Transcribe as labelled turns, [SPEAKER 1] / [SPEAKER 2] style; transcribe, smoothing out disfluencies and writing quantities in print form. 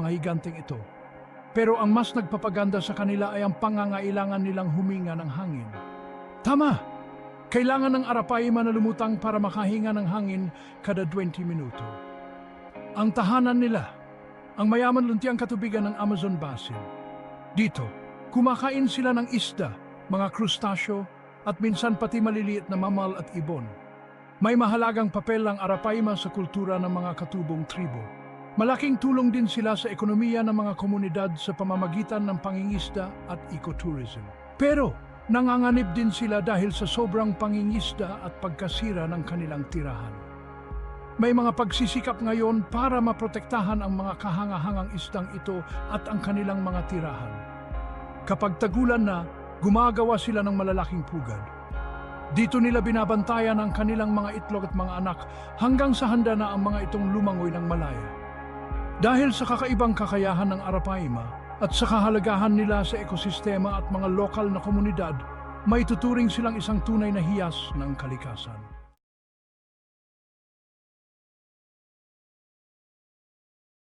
[SPEAKER 1] mga higanteng ito. Pero ang mas nagpapaganda sa kanila ay ang pangangailangan nilang huminga ng hangin. Tama! Kailangan ng Arapaima na lumutang para makahinga ng hangin kada 20 minuto. Ang tahanan nila, ang mayaman luntiang katubigan ng Amazon Basin. Dito, kumakain sila ng isda, mga krustasyo, at minsan pati maliliit na mamal at ibon. May mahalagang papel ang Arapaima sa kultura ng mga katubong tribo. Malaking tulong din sila sa ekonomiya ng mga komunidad sa pamamagitan ng pangingisda at ecotourism. Pero nanganganib din sila dahil sa sobrang pangingisda at pagkasira ng kanilang tirahan. May mga pagsisikap ngayon para maprotektahan ang mga kahangahangang isdang ito at ang kanilang mga tirahan. Kapag tagulan na, gumagawa sila ng malalaking pugad. Dito nila binabantayan ang kanilang mga itlog at mga anak hanggang sa handa na ang mga itong lumangoy ng malaya. Dahil sa kakaibang kakayahan ng Arapaima at sa kahalagahan nila sa ekosistema at mga lokal na komunidad, may tuturing silang isang tunay na hiyas ng kalikasan.